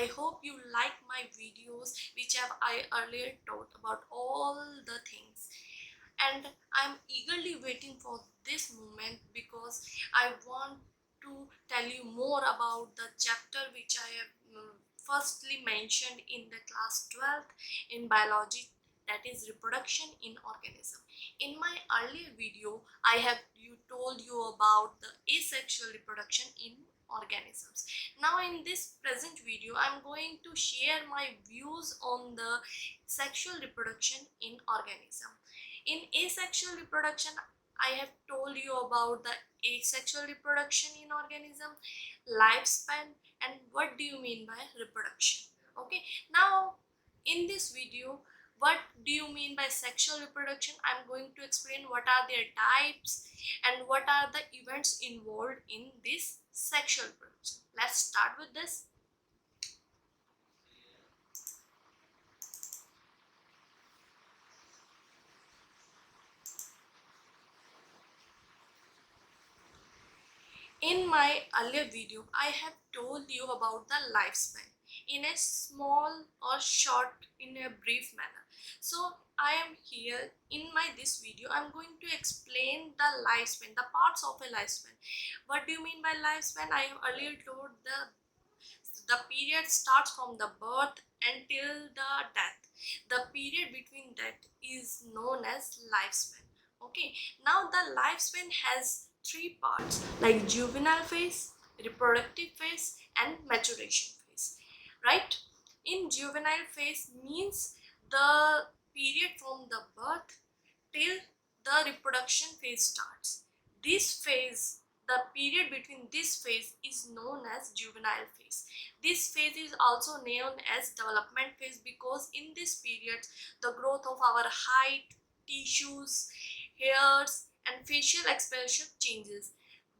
I hope you like my videos which have I earlier taught about all the things, and I'm eagerly waiting for this moment because I want to tell you more about the chapter which I have firstly mentioned in the class 12th in biology, that is reproduction in organism. In my earlier video I have told you about the asexual reproduction in organisms. Now in this present video I'm going to share my views on the sexual reproduction in organism. In asexual reproduction, I have told you about the asexual reproduction in organism, lifespan, and what do you mean by reproduction. Okay, now in this video, what do you mean by sexual reproduction? I'm going to explain what are their types and what are the events involved in this sexual reproduction. Let's start with this. In my earlier video, I have told you about the lifespan in a small or short, in a brief manner. So I am here in my this video. I'm going to explain the lifespan, the parts of a lifespan. What do you mean by lifespan? I have earlier told the period starts from the birth until the death. The period between that is known as lifespan. Okay, now the lifespan has three parts like juvenile phase, reproductive phase, and maturation phase, right? In juvenile phase means the period from the birth till the reproduction phase starts. This phase, the period between this phase is known as juvenile phase. This phase is also known as development phase because in this period the growth of our height, tissues, hairs, and facial expression changes.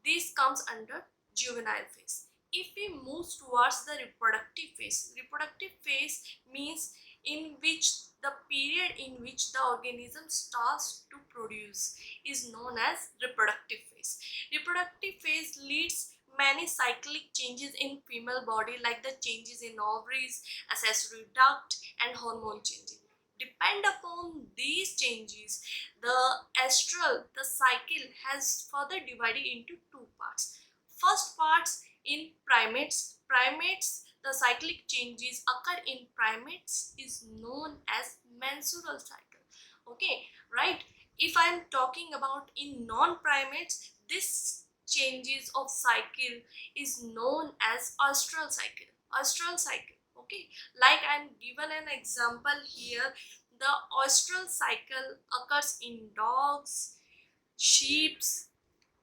This comes under juvenile phase. If we move towards the reproductive phase means in which the period in which the organism starts to produce is known as reproductive phase. Reproductive phase leads many cyclic changes in female body like the changes in ovaries, accessory duct, and hormone changes. Depend upon these changes, the cycle has further divided into two parts. First parts in primates, the cyclic changes occur in primates is known as menstrual cycle. Okay, right? If I am talking about in non-primates, this changes of cycle is known as oestral cycle. Oestral cycle. Okay, like I'm given an example here. The oestral cycle occurs in dogs, sheep,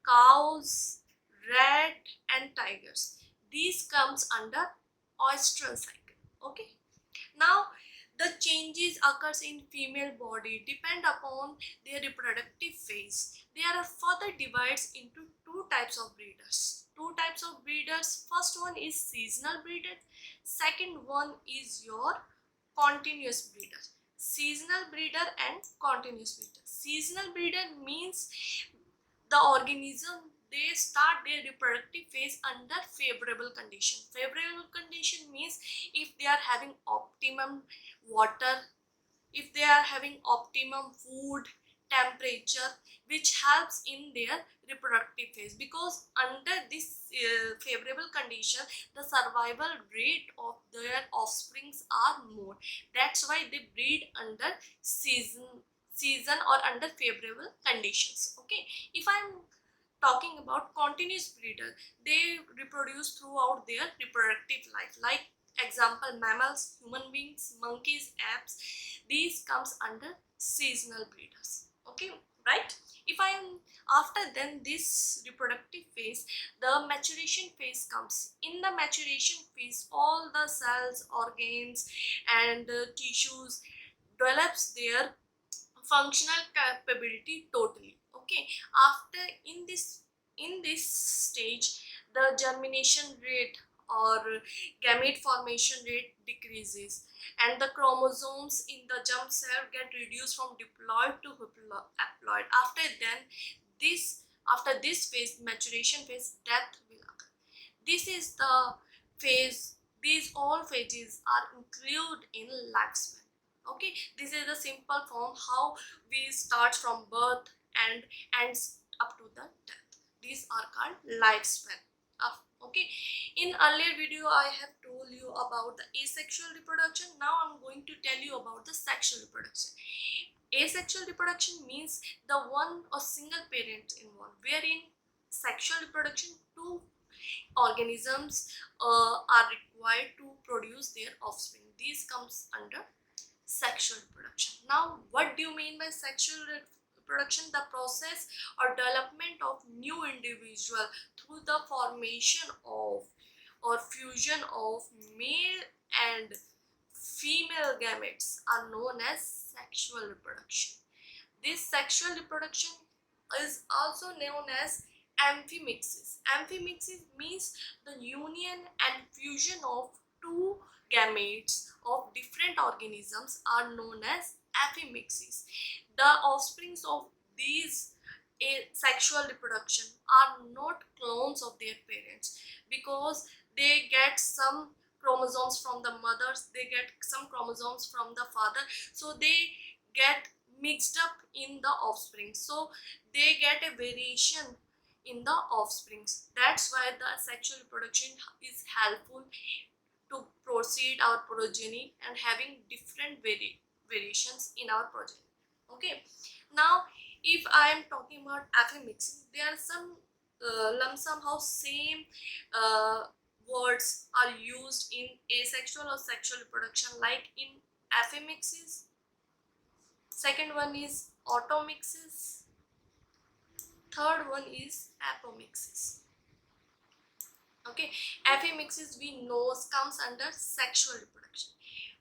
cows, rat, and tigers. These comes under oestral cycle. Okay, now the changes occurs in female body depend upon their reproductive phase. There are further divides into two types of breeders. First one is seasonal breeder, second one is your continuous breeder. Seasonal breeder and continuous breeder. Seasonal breeder means the organism they start their reproductive phase under favorable condition. Favorable condition means if they are having optimum water, if they are having optimum food, temperature, which helps in their reproductive phase, because under this favorable condition the survival rate of their offsprings are more. That's why they breed under season or under favorable conditions. Okay, if I'm talking about continuous breeder, they reproduce throughout their reproductive life, like example mammals, human beings, monkeys, apes. These comes under seasonal breeders. Okay, right? If I am after then this reproductive phase, the maturation phase comes. In the maturation phase all the cells, organs, and tissues develops their functional capability totally. Okay, after in this stage the germination rate or gamete formation rate decreases, and the chromosomes in the germ cell get reduced from diploid to haploid. After this phase, maturation phase, death will occur. This is the phase These all phases are included in lifespan. Okay, this is the simple form how we start from birth and ends up to the death. These are called lifespan. Okay, in earlier video I have told you about the asexual reproduction. Now I'm going to tell you about the sexual reproduction. Asexual reproduction means the one or single parent involved, wherein sexual reproduction two organisms are required to produce their offspring. This comes under sexual reproduction. Now, what do you mean by sexual reproduction? The process or development of new individual through the formation of or fusion of male and female gametes are known as sexual reproduction. This sexual reproduction is also known as amphimixis. Amphimixis means the union and fusion of two gametes of different organisms are known as amphimixis. The offsprings of these sexual reproduction are not clones of their parents, because they get some chromosomes from the mothers, they get some chromosomes from the father, so they get mixed up in the offspring, so they get a variation in the offsprings. That's why the sexual reproduction is helpful to proceed our progeny and having different variations in our progeny. Okay, now if I am talking about affimixing, there are some somehow same uh, words are used in asexual or sexual reproduction, like in affimixis. Second one is automixis. Third one is apomixis. Okay, affimixis we know comes under sexual reproduction,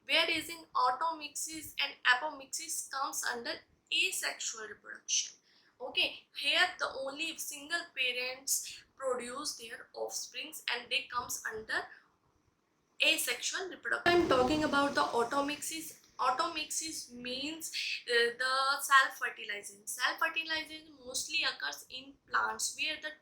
whereas in automixis and apomixis comes under asexual reproduction. Okay, here the only single parents produce their offsprings and they comes under asexual reproduction. I'm talking about the automixis. Automixis means the self-fertilizing. Self-fertilizing mostly occurs in plants where the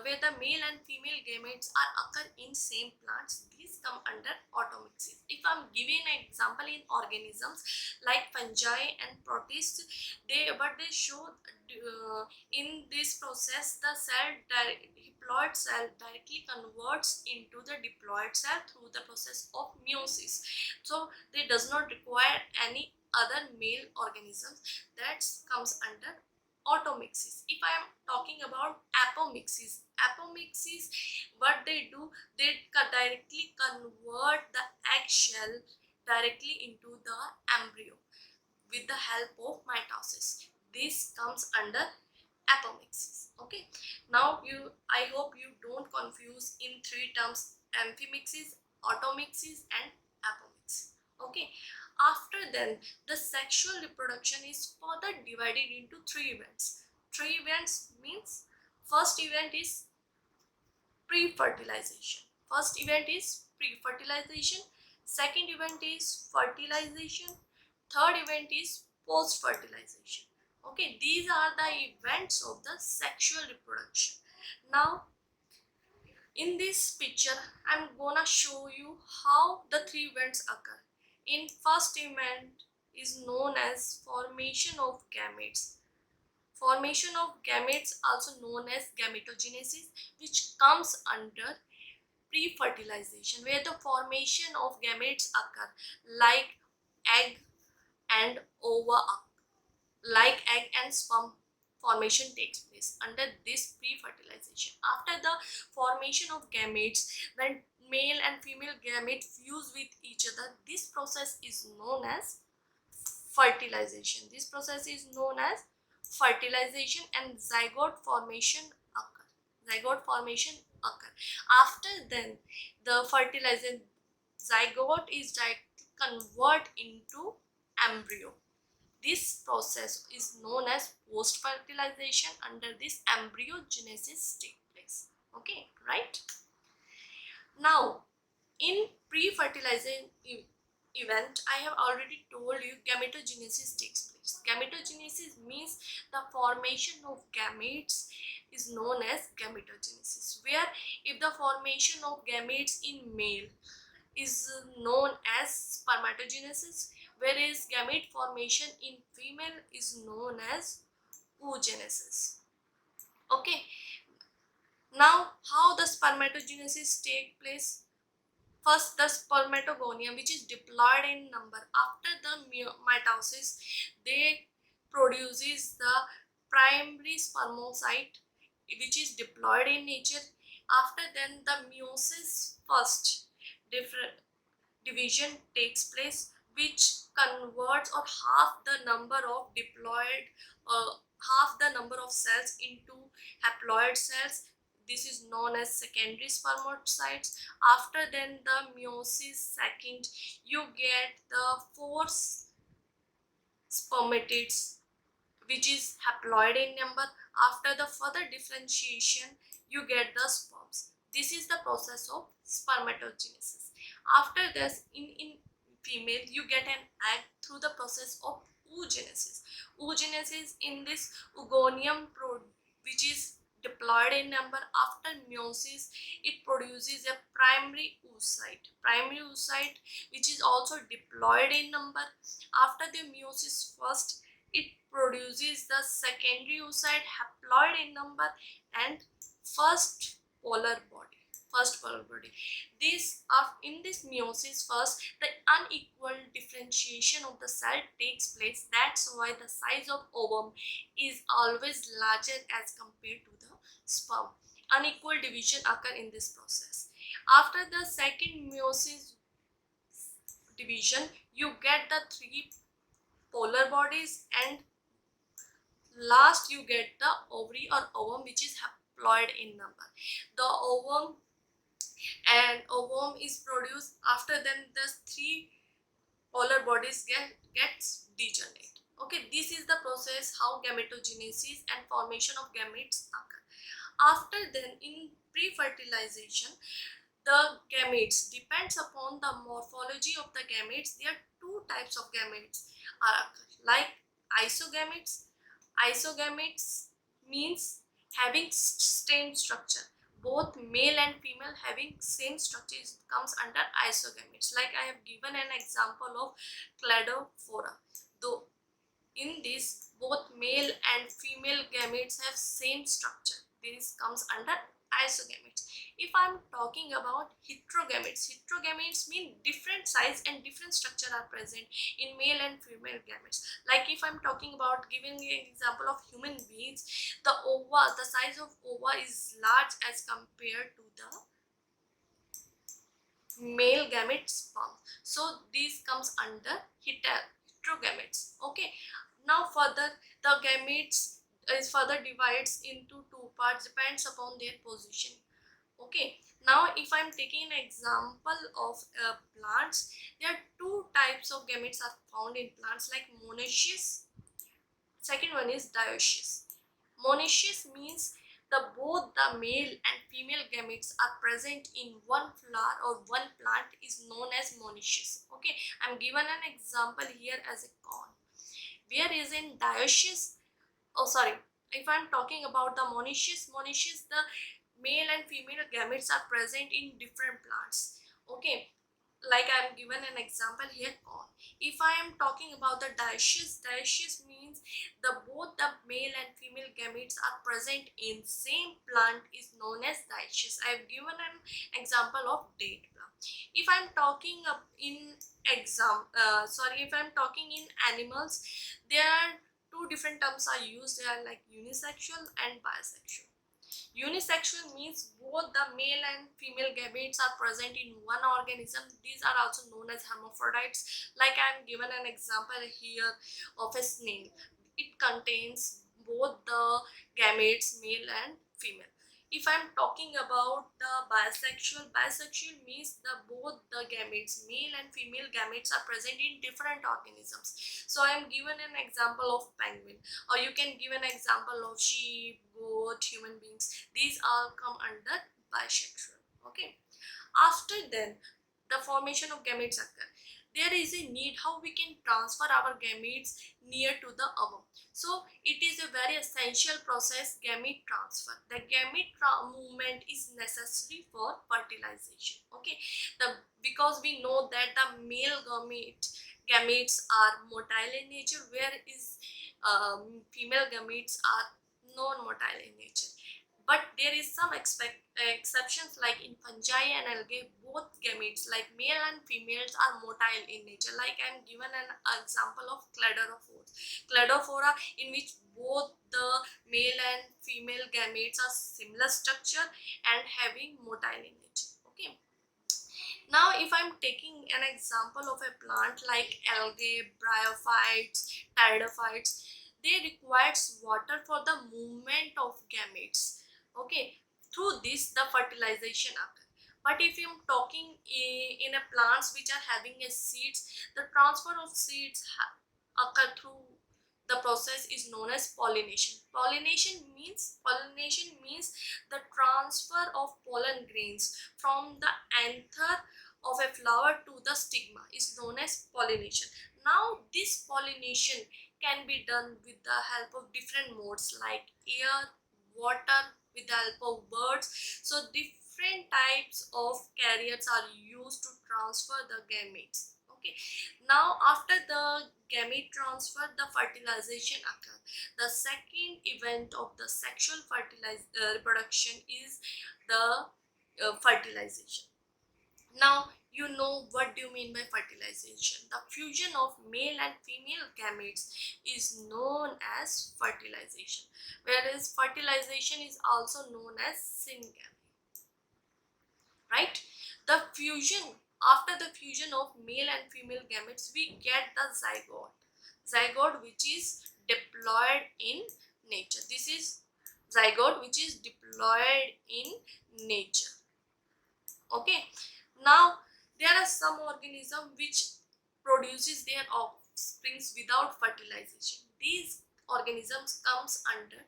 where the male and female gametes are occur in same plants. These come under automixis. If I'm giving an example in organisms like fungi and protists, they show in this process the haploid cell directly converts into the diploid cell through the process of meiosis, so they does not require any other male organisms. That comes under automixis. If I am talking about apomixis, apomixis what they do, they directly convert the eggshell directly into the embryo with the help of mitosis. This comes under apomixis. Okay, now I hope you don't confuse in three terms: amphimixis, automixis and apomixis. Okay, after then the sexual reproduction is further divided into three events. Three events means first event is pre-fertilization. First event is pre-fertilization, second event is fertilization, third event is post-fertilization. Okay, these are the events of the sexual reproduction. Now in this picture I'm gonna show you how the three events occur. In first event is known as formation of gametes. Formation of gametes, also known as gametogenesis, which comes under pre-fertilization, where the formation of gametes occur like egg and ova, like egg and sperm formation takes place under this pre-fertilization. After the formation of gametes, when male and female gametes fuse with each other, this process is known as fertilization. This process is known as fertilization, and zygote formation occur. Zygote formation occur. After then the fertilization, zygote is directly convert into embryo. This process is known as post fertilization. Under this, embryogenesis take place. Okay, right? Now in pre-fertilization event I have already told you, gametogenesis takes place. Gametogenesis means the formation of gametes is known as gametogenesis, where if the formation of gametes in male is known as spermatogenesis, whereas gamete formation in female is known as oogenesis. Okay, now how the spermatogenesis take place? First, the spermatogonium, which is diploid in number. After the mitosis, they produces the primary spermocyte, which is diploid in nature. After then, the meiosis first different division takes place, which converts or half the number of diploid, half the number of cells into haploid cells. This is known as secondary spermatocytes. After then the meiosis second, you get the four spermatids, which is haploid in number. After the further differentiation, you get the sperms. This is the process of spermatogenesis. After this, in female, you get an egg through the process of oogenesis. Oogenesis in this oogonium, which is diploid in number. After meiosis, it produces a primary oocyte. Primary oocyte, which is also diploid in number. After the meiosis first, it produces the secondary oocyte, haploid in number, and first polar body. First polar body. This in this meiosis first, the unequal differentiation of the cell takes place. That's why the size of ovum is always larger as compared to the sperm. Unequal division occur in this process. After the second meiosis division, you get the three polar bodies, and last you get the ovary or ovum, which is haploid in number. The ovum is produced. After then the three polar bodies gets degenerate. Okay, this is the process how gametogenesis and formation of gametes occur. After then, in pre-fertilization, the gametes depends upon the morphology of the gametes. There are two types of gametes are occur, like isogametes. Isogametes means having same structure. Both male and female having same structure comes under isogametes. Like I have given an example of cladophora. Though in this, both male and female gametes have same structure. This comes under isogametes. If I'm talking about heterogametes mean different size and different structure are present in male and female gametes. Like if I'm talking about giving you an example of human beings, the ova, the size of ova is large as compared to the male gamete sperm. So this comes under heterogametes. Okay, now further the gametes is further divides into two parts, depends upon their position. Okay, now if I'm taking an example of plants, there are two types of gametes are found in plants, like monoecious. Second one is dioecious. Monoecious means the both the male and female gametes are present in one flower or one plant is known as monoecious. Okay, I'm given an example here as a corn. Where is in dioecious, oh sorry, if I'm talking about the monoecious, the male and female gametes are present in different plants. Okay, like I am given an example here, corn. If I am talking about the dioecious means the both the male and female gametes are present in same plant is known as dioecious. I have given an example of date plant. If I am talking if I am talking in animals, there are two different terms are used. They are like unisexual and bisexual. Unisexual means both the male and female gametes are present in one organism. These are also known as hermaphrodites. Like I am given an example here of a snail. It contains both the gametes, male and female. If I am talking about the bisexual means the both the gametes, male and female gametes are present in different organisms. So I am given an example of penguin, or you can give an example of sheep, goat, human beings. These all come under bisexual. Okay, after then the formation of gametes occur. there is a need how we can transfer our gametes near to the ovum. So it is a very essential process, gamete transfer. The movement is necessary for fertilization. Okay, because we know that the male gametes are motile in nature, whereas female gametes are non-motile in nature. But there is some exceptions, like in fungi and algae, both gametes like male and females are motile in nature. Like I am given an example of cladophora, in which both the male and female gametes are similar structure and having motile in nature. Okay, now if I'm taking an example of a plant like algae, bryophytes, pteridophytes, they requires water for the movement of gametes. Okay, through this the fertilization occur. But if I'm talking in a plants which are having a seeds, the transfer of seeds occur through the process is known as pollination. Pollination means the transfer of pollen grains from the anther of a flower to the stigma is known as pollination. Now this pollination can be done with the help of different modes like air, water, with the help of birds. So different types of carriers are used to transfer the gametes. Okay, now after the gamete transfer, the fertilization occurs. The second event of the sexual reproduction is the fertilization. Now you know what do you mean by fertilization. The fusion of male and female gametes is known as fertilization, whereas fertilization is also known as syngamy. Right? The fusion, after the fusion of male and female gametes, we get the zygote which is diploid in nature. This is zygote which is diploid in nature. Okay, now there are some organism which produces their offsprings without fertilization. These organisms comes under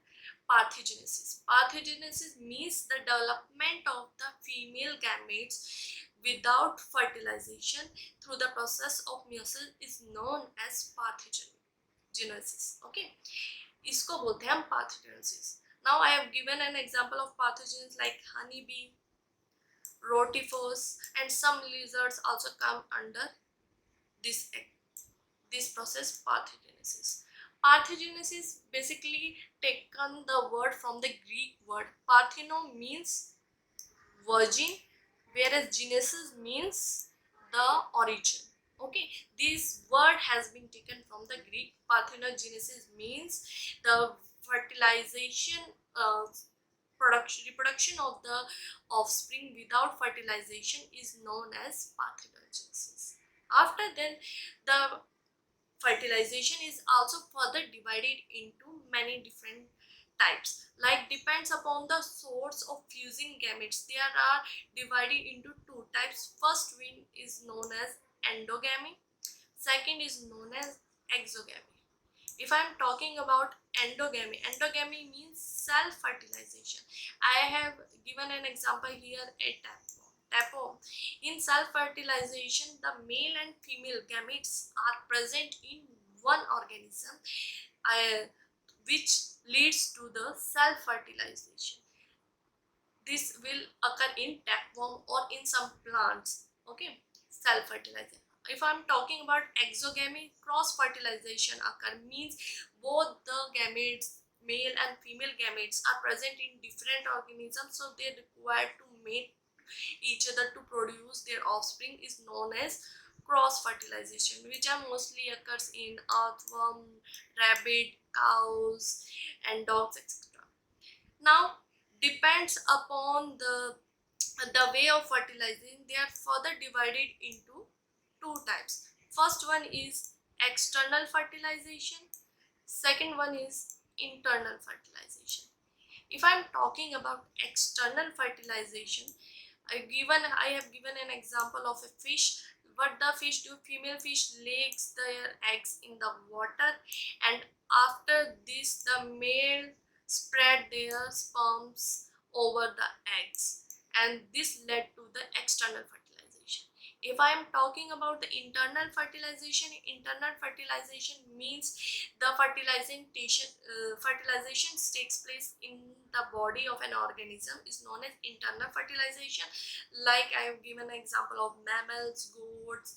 parthenogenesis. Parthenogenesis means the development of the female gametes without fertilization through the process of meiosis is known as parthenogenesis. Okay, इसको बोलते हैं हम parthenogenesis. Now I have given an example of pathogens like honeybee, rotifers, and some lizards also come under this process, parthenogenesis. Parthenogenesis basically taken the word from the Greek word partheno means virgin, whereas genesis means the origin. Okay, this word has been taken from the Greek. Parthenogenesis means the fertilization, reproduction of the offspring without fertilization is known as parthenogenesis. After then, the fertilization is also further divided into many different types, like depends upon the source of fusing gametes. There are divided into two types. First one is known as endogamy, second is known as exogamy. If I'm talking about endogamy means self-fertilization. I have given an example here, a tapeworm. In self-fertilization, the male and female gametes are present in one organism, which leads to the self-fertilization. This will occur in tapeworm or in some plants. Okay, self-fertilization. If I'm talking about exogamy, cross fertilization occur means both the gametes, male and female gametes, are present in different organisms, so they require to mate each other to produce their offspring is known as cross fertilization, which are mostly occurs in earthworm, rabbit, cows, and dogs, etc. Now depends upon the way of fertilizing. They are further divided into two types. First one is external fertilization, second one is internal fertilization. If I'm talking about external fertilization, I have given an example of a fish. What the fish do? Female fish lays their eggs in the water, and after this the male spread their sperms over the eggs, and this led to the external fertilization. If I am talking about the internal fertilization means the fertilization takes place in the body of an organism is known as internal fertilization. Like I have given an example of mammals, goats,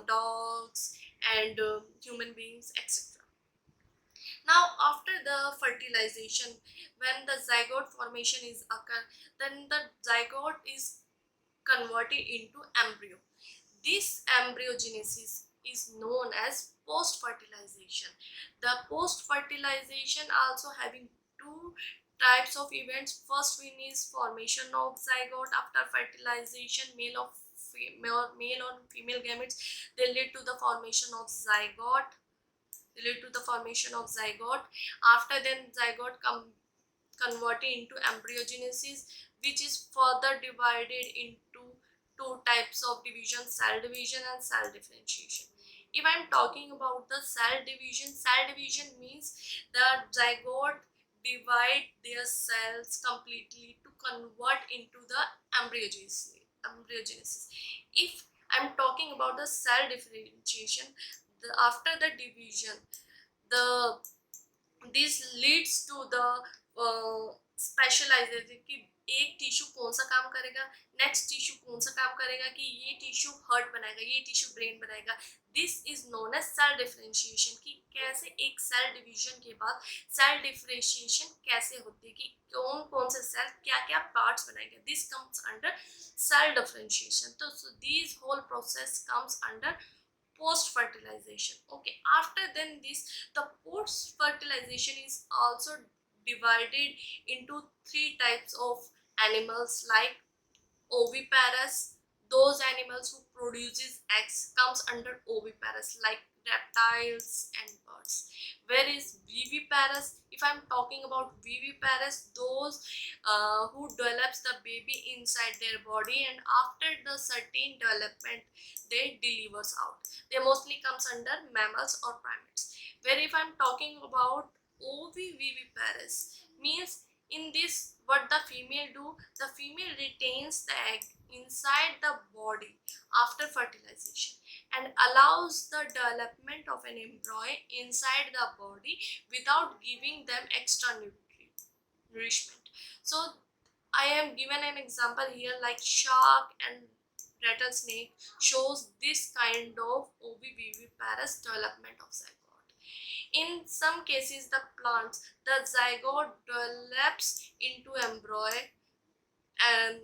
dogs, and human beings, etc. Now, after the fertilization, when the zygote formation is occur, then the zygote is converted into embryo. This embryogenesis is known as post-fertilization. The post-fertilization also having two types of events. First one is formation of zygote after fertilization. Male or female gametes, they lead to the formation of zygote. After then zygote converted into embryogenesis, which is further divided into two types of division: cell division and cell differentiation. If I'm talking about the cell division means the zygote divide their cells completely to convert into the embryogenesis. If I'm talking about the cell differentiation, after the division, the this leads to the specialization कि एक tissue कौन सा काम करेगा, next tissue कौन सा काम करेगा, कि ये टिश्यू हार्ट बनाएगा, ये टिश्यू ब्रेन बनाएगा. This is known as cell differentiation. कि कैसे एक सेल डिवीजन के बाद सेल डिफरेंशिएशन कैसे होती है, कि कौन कौन से सेल क्या क्या पार्ट्स बनाएगा. This comes under cell differentiation. तो this whole process comes under post fertilization. Okay, after then this, the post fertilization is also divided into three types of animals, like oviparous. Those animals who produces eggs comes under oviparous, like reptiles and birds. Whereas viviparous, if I'm talking about viviparous, those who develops the baby inside their body, and after the certain development they delivers out. They mostly comes under mammals or primates. Where if I'm talking about oviviparous, means in this what the female do, the female retains the egg inside the body after fertilization and allows the development of an embryo inside the body without giving them extra nourishment. So I am given an example here, like shark and rattlesnake shows this kind of oviviparous development of zygote. In some cases, the plants, the zygote develops into embryo, and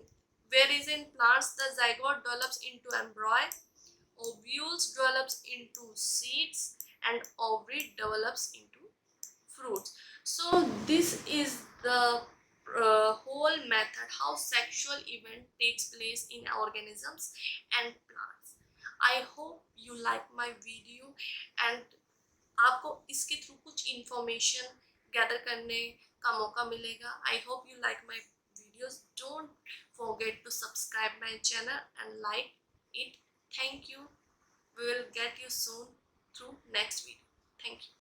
whereas in plants the zygote develops into embryo, ovules develops into seeds, and ovary develops into fruits. So this is the whole method how sexual event takes place in organisms and plants. I hope you like my video and आपको इसके through कुछ information gather करने का मौका मिलेगा. I hope you like my videos. Don't forget to subscribe my channel and like it. Thank you. We will get you soon through next video. Thank you.